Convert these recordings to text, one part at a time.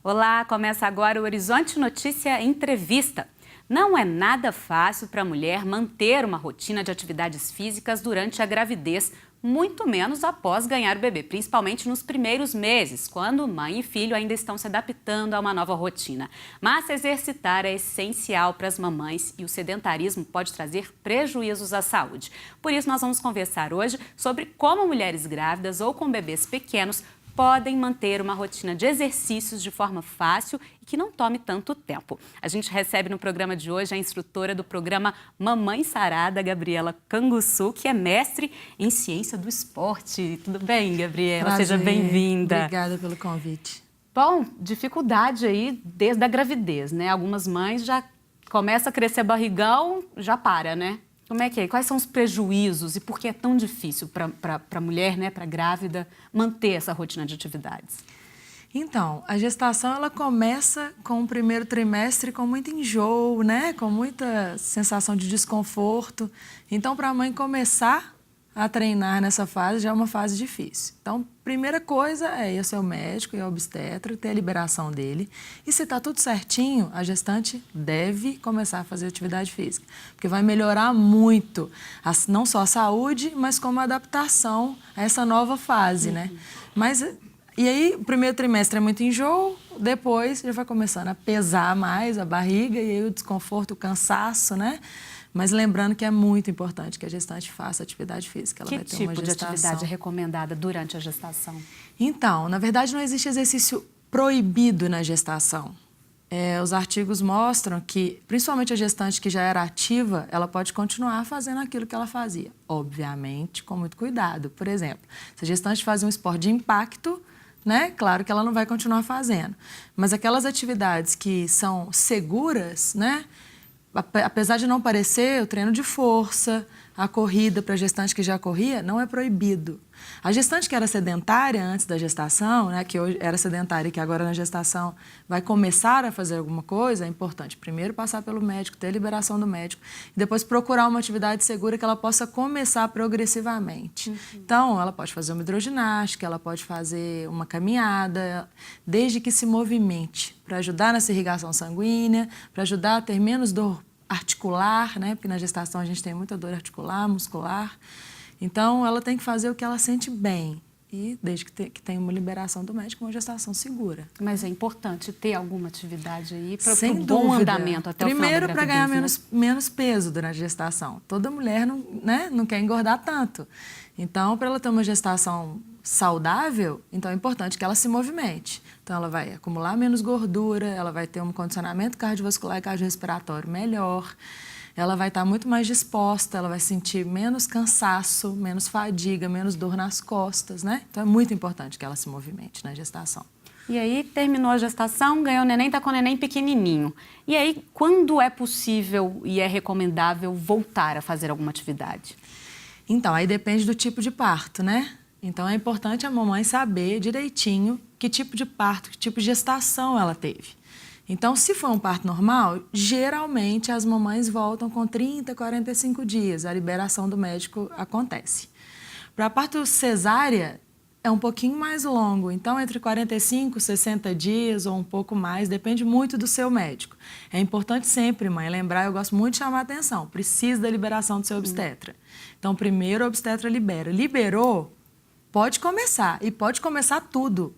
Olá, começa agora o Horizonte Notícia Entrevista. Não é nada fácil para a mulher manter uma rotina de atividades físicas durante a gravidez, muito menos após ganhar o bebê, principalmente nos primeiros meses, quando mãe e filho ainda estão se adaptando a uma nova rotina. Mas se exercitar é essencial para as mamães e o sedentarismo pode trazer prejuízos à saúde. Por isso, nós vamos conversar hoje sobre como mulheres grávidas ou com bebês pequenos podem manter uma rotina de exercícios de forma fácil e que não tome tanto tempo. A gente recebe no programa de hoje a instrutora do programa Mamãe Sarada, Gabriela Canguçu, que é mestre em ciência do esporte. Tudo bem, Gabriela? Prazer. Seja bem-vinda. Obrigada pelo convite. Bom, dificuldade aí desde a gravidez, né? Algumas mães já começam a crescer barrigão, já para, né? Como é que é? Quais são os prejuízos e por que é tão difícil para a mulher, né, para a grávida, manter essa rotina de atividades? Então, a gestação ela começa com o primeiro trimestre com muito enjoo, né? Com muita sensação de desconforto. Então, para a mãe começar a treinar nessa fase já é uma fase difícil. Então, primeira coisa é ir ao seu médico e ao obstetra, ter a liberação dele. E se está tudo certinho, a gestante deve começar a fazer atividade física, porque vai melhorar muito, não só a saúde, mas como a adaptação a essa nova fase, né? E aí, o primeiro trimestre é muito enjoo, depois já vai começando a pesar mais a barriga e aí o desconforto, o cansaço, né? Mas lembrando que é muito importante que a gestante faça atividade física. Ela vai ter uma Que tipo de gestação. atividade é recomendada durante a gestação? Então, na verdade, não existe exercício proibido na gestação. Os artigos mostram que, principalmente a gestante que já era ativa, ela pode continuar fazendo aquilo que ela fazia. Obviamente, com muito cuidado. Por exemplo, se a gestante fazia um esporte de impacto, né? Claro que ela não vai continuar fazendo. Mas aquelas atividades que são seguras, né? Apesar de não parecer, o treino de força, a corrida para a gestante que já corria, não é proibido. A gestante que era sedentária antes da gestação, né, que hoje era sedentária e que agora na gestação vai começar a fazer alguma coisa, é importante primeiro passar pelo médico, ter a liberação do médico, e depois procurar uma atividade segura que ela possa começar progressivamente. Então, ela pode fazer uma hidroginástica, ela pode fazer uma caminhada, desde que se movimente, para ajudar nessa irrigação sanguínea, para ajudar a ter menos dor articular, né? Porque na gestação a gente tem muita dor articular, muscular. Então, ela tem que fazer o que ela sente bem. E desde que tenha uma liberação do médico, uma gestação segura. Mas é importante ter alguma atividade aí para Sem um bom dúvida. andamento até o final da Primeiro, para ganhar gravidez, né? menos peso durante a gestação. Toda mulher não quer engordar tanto. Então, para ela ter uma gestação saudável, então é importante que ela se movimente. Então, ela vai acumular menos gordura, ela vai ter um condicionamento cardiovascular e cardiorrespiratório melhor, ela vai estar muito mais disposta, ela vai sentir menos cansaço, menos fadiga, menos dor nas costas, né? Então, é muito importante que ela se movimente na gestação. E aí, terminou a gestação, ganhou o neném, está com o neném pequenininho. E aí, quando é possível e é recomendável voltar a fazer alguma atividade? Então, aí depende do tipo de parto, né? Então, é importante a mamãe saber direitinho que tipo de parto, que tipo de gestação ela teve. Então, se for um parto normal, geralmente as mamães voltam com 30, 45 dias. A liberação do médico acontece. Para parto cesárea, é um pouquinho mais longo. Então, entre 45 e 60 dias ou um pouco mais, depende muito do seu médico. É importante sempre, mãe, lembrar, eu gosto muito de chamar a atenção, precisa da liberação do seu obstetra. Então, primeiro o obstetra libera. Liberou, pode começar. E pode começar tudo.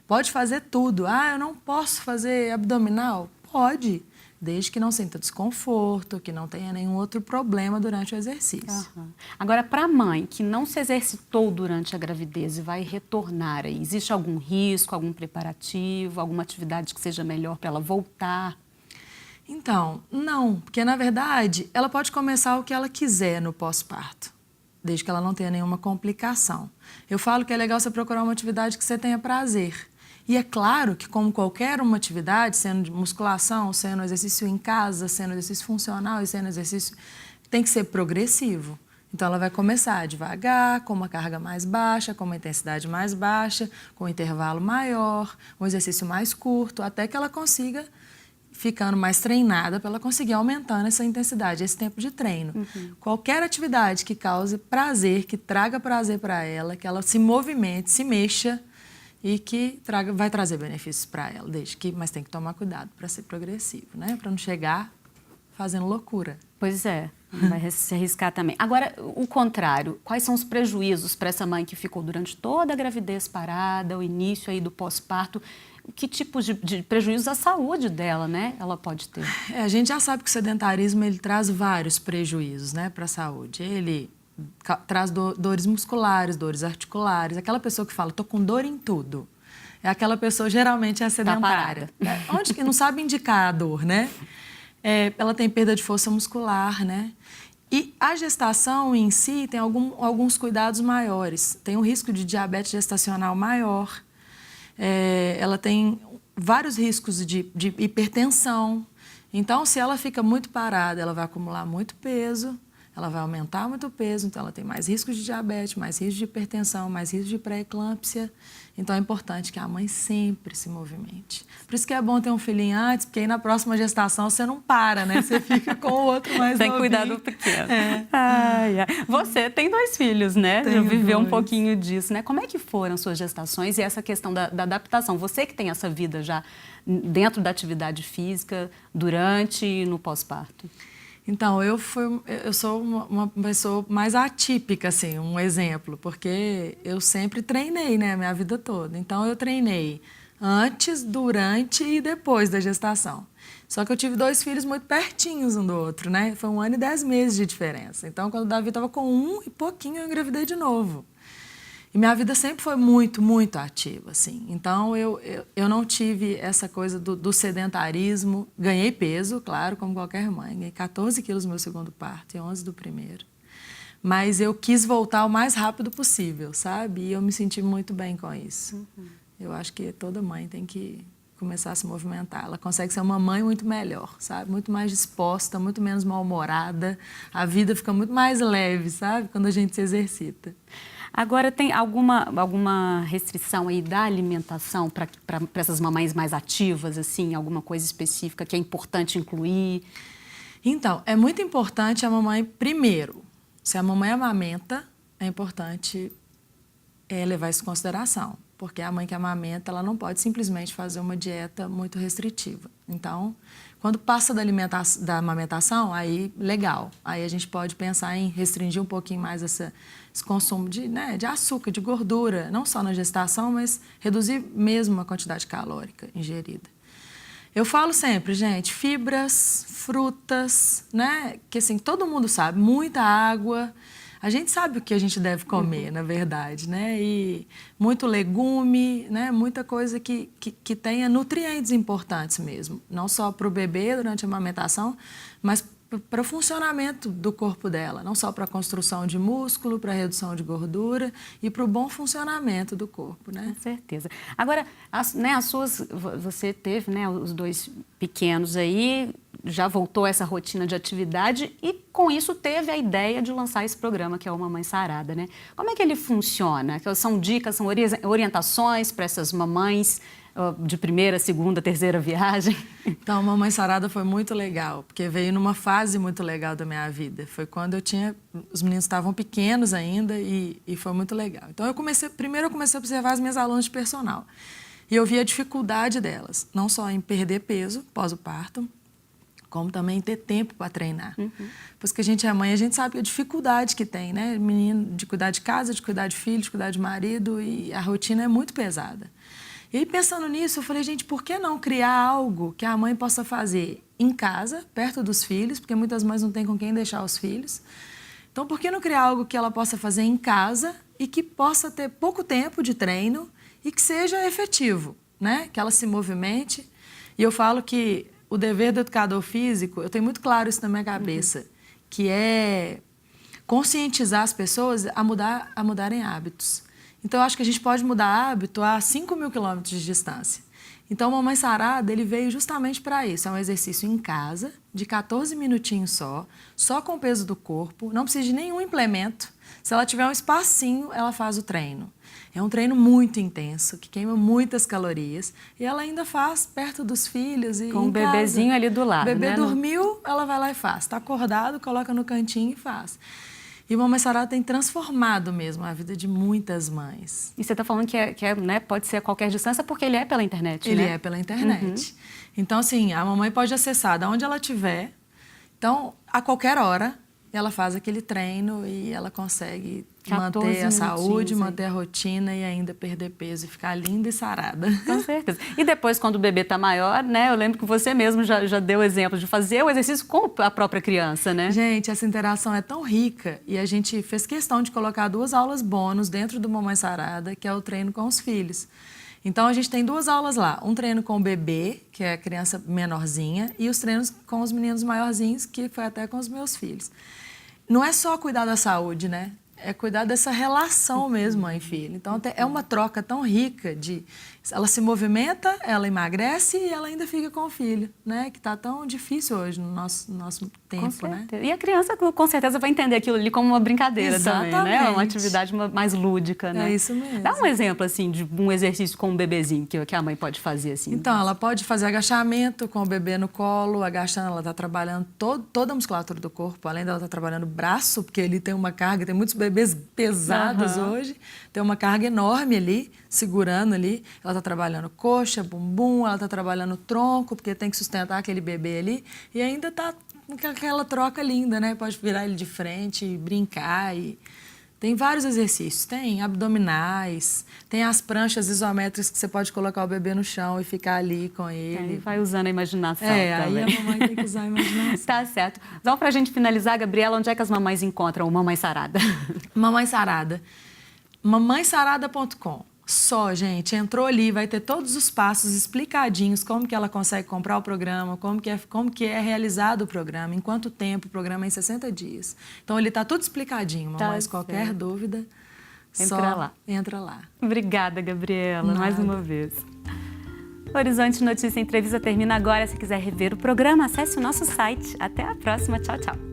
Pode fazer tudo. Ah, eu não posso fazer abdominal? Pode, desde que não sinta desconforto, que não tenha nenhum outro problema durante o exercício. Uhum. Agora, para a mãe que não se exercitou durante a gravidez e vai retornar aí, existe algum risco, algum preparativo, alguma atividade que seja melhor para ela voltar? Então, não, porque na verdade ela pode começar o que ela quiser no pós-parto, desde que ela não tenha nenhuma complicação. Eu falo que é legal você procurar uma atividade que você tenha prazer. E é claro que, como qualquer uma atividade, sendo de musculação, sendo exercício em casa, sendo exercício funcional e sendo exercício, tem que ser progressivo. Então, ela vai começar devagar, com uma carga mais baixa, com uma intensidade mais baixa, com um intervalo maior, um exercício mais curto, até que ela consiga, ficando mais treinada, para ela conseguir aumentando essa intensidade, esse tempo de treino. Qualquer atividade que cause prazer, que traga prazer para ela, que ela se movimente, se mexa, e que vai trazer benefícios para ela, mas tem que tomar cuidado para ser progressivo, né? Para não chegar fazendo loucura. Pois é, vai se arriscar também. Agora, o contrário, quais são os prejuízos para essa mãe que ficou durante toda a gravidez parada, o início aí do pós-parto? Que tipos de prejuízos à saúde dela, né, ela pode ter? A gente já sabe que o sedentarismo ele traz vários prejuízos, né, para a saúde. Ele traz dores musculares, dores articulares. Aquela pessoa que fala, tô com dor em tudo. É aquela pessoa, geralmente, é sedentária. Onde que não sabe indicar a dor, né? Ela tem perda de força muscular, né? E a gestação em si tem alguns cuidados maiores. Tem um risco de diabetes gestacional maior. Ela tem vários riscos de hipertensão. Então, se ela fica muito parada, ela vai acumular muito peso, ela vai aumentar muito o peso, então ela tem mais risco de diabetes, mais risco de hipertensão, mais risco de pré-eclâmpsia. Então é importante que a mãe sempre se movimente. Por isso que é bom ter um filhinho antes, porque aí na próxima gestação você não para, né? Você fica com o outro mais novinho. Tem cuidado do pequeno. Ai, ai. Você tem 2 filhos, né? Tenho viveu 2. Um pouquinho disso, né? Como é que foram suas gestações e essa questão da adaptação? Você que tem essa vida já dentro da atividade física, durante e no pós-parto. Então, eu sou uma pessoa mais atípica, assim, um exemplo, porque eu sempre treinei, né, a minha vida toda. Então, eu treinei antes, durante e depois da gestação. Só que eu tive 2 filhos muito pertinhos um do outro, né? Foi 1 ano e 10 meses de diferença. Então, quando o Davi estava com 1 e pouquinho, eu engravidei de novo. E minha vida sempre foi muito, muito ativa, assim. Então, eu não tive essa coisa do sedentarismo. Ganhei peso, claro, como qualquer mãe. Ganhei 14 quilos no meu segundo parto e 11 do primeiro. Mas eu quis voltar o mais rápido possível, sabe? E eu me senti muito bem com isso. Eu acho que toda mãe tem que começar a se movimentar. Ela consegue ser uma mãe muito melhor, sabe? Muito mais disposta, muito menos mal-humorada. A vida fica muito mais leve, sabe? Quando a gente se exercita. Agora, tem alguma restrição aí da alimentação para essas mamães mais ativas, assim, alguma coisa específica que é importante incluir? Então, é muito importante a mamãe, primeiro, se a mamãe amamenta, é importante levar isso em consideração, porque a mãe que amamenta, ela não pode simplesmente fazer uma dieta muito restritiva. Então, quando passa da amamentação, aí legal. Aí a gente pode pensar em restringir um pouquinho mais esse consumo de açúcar, de gordura, não só na gestação, mas reduzir mesmo a quantidade calórica ingerida. Eu falo sempre, gente, fibras, frutas, né? Que assim, todo mundo sabe, muita água. A gente sabe o que a gente deve comer, na verdade, né? E muito legume, né? Muita coisa que tenha nutrientes importantes mesmo. Não só para o bebê durante a amamentação, mas para o funcionamento do corpo dela. Não só para a construção de músculo, para a redução de gordura e para o bom funcionamento do corpo, né? Com certeza. Agora, você teve, né, os 2 pequenos aí, já voltou essa rotina de atividade e, com isso, teve a ideia de lançar esse programa, que é o Mamãe Sarada, né? Como é que ele funciona? São dicas, são orientações para essas mamães de primeira, segunda, terceira viagem? Então, Mamãe Sarada foi muito legal, porque veio numa fase muito legal da minha vida. Foi quando os meninos estavam pequenos ainda e foi muito legal. Então, primeiro eu comecei a observar as minhas alunas de personal. E eu vi a dificuldade delas, não só em perder peso pós o parto, como também ter tempo para treinar. Pois que a gente é mãe, a gente sabe a dificuldade que tem, né? Menino, de cuidar de casa, de cuidar de filho, de cuidar de marido, e a rotina é muito pesada. E aí, pensando nisso, eu falei, gente, por que não criar algo que a mãe possa fazer em casa, perto dos filhos, porque muitas mães não têm com quem deixar os filhos. Então, por que não criar algo que ela possa fazer em casa e que possa ter pouco tempo de treino e que seja efetivo, né? Que ela se movimente. E eu falo que o dever do educador físico, eu tenho muito claro isso na minha cabeça, que é conscientizar as pessoas a mudarem hábitos. Então, eu acho que a gente pode mudar hábito a 5.000 quilômetros de distância. Então, o Mamãe Sarada, ele veio justamente para isso. É um exercício em casa, de 14 minutinhos só com o peso do corpo, não precisa de nenhum implemento. Se ela tiver um espacinho, ela faz o treino. É um treino muito intenso, que queima muitas calorias. E ela ainda faz perto dos filhos e com o bebezinho ali do lado, o bebê né? dormiu, ela vai lá e faz. Está acordado, coloca no cantinho e faz. E o Mamãe Sarada tem transformado mesmo a vida de muitas mães. E você está falando né, pode ser a qualquer distância porque ele é pela internet, Ele né? é pela internet. Então, assim, a mamãe pode acessar de onde ela estiver. Então, a qualquer hora, ela faz aquele treino e ela consegue manter a saúde, manter a rotina e ainda perder peso e ficar linda e sarada. Com certeza. E depois, quando o bebê está maior, né? Eu lembro que você mesmo já deu exemplo de fazer o exercício com a própria criança, né? Gente, essa interação é tão rica e a gente fez questão de colocar 2 aulas bônus dentro do Mamãe Sarada, que é o treino com os filhos. Então, a gente tem 2 aulas lá. Um treino com o bebê, que é a criança menorzinha, e os treinos com os meninos maiorzinhos, que foi até com os meus filhos. Não é só cuidar da saúde, né? É cuidar dessa relação mesmo, mãe e filho. Então, é uma troca tão rica de... Ela se movimenta, ela emagrece e ela ainda fica com o filho, né? Que tá tão difícil hoje no nosso tempo, né? E a criança, com certeza, vai entender aquilo ali como uma brincadeira Exatamente. também, né? Uma atividade mais lúdica, né? É isso mesmo. Dá um exemplo, assim, de um exercício com um bebezinho que a mãe pode fazer, assim. Então, ela pode fazer agachamento com o bebê no colo, agachando, ela está trabalhando toda a musculatura do corpo, além dela estar trabalhando o braço, porque ele tem uma carga, tem muitos bebês pesados hoje, tem uma carga enorme ali, segurando ali. Ela está trabalhando coxa, bumbum, ela está trabalhando tronco, porque tem que sustentar aquele bebê ali, e ainda está com aquela troca linda, né? Pode virar ele de frente, brincar e... Tem vários exercícios, tem abdominais, tem as pranchas isométricas que você pode colocar o bebê no chão e ficar ali com ele. Vai usando a imaginação também. também. Aí a mamãe tem que usar a imaginação. Tá certo. Então, pra gente finalizar, Gabriela, onde é que as mamães encontram o Mamãe Sarada? Mamãe Sarada. mamãesarada.com. Só, gente, entrou ali, vai ter todos os passos explicadinhos, como que ela consegue comprar o programa, como que é realizado o programa, em quanto tempo, o programa é em 60 dias. Então, ele está tudo explicadinho, mamães, qualquer dúvida, entra lá. Obrigada, Gabriela, mais uma vez. Horizonte Notícia Entrevista termina agora. Se quiser rever o programa, acesse o nosso site. Até a próxima. Tchau, tchau.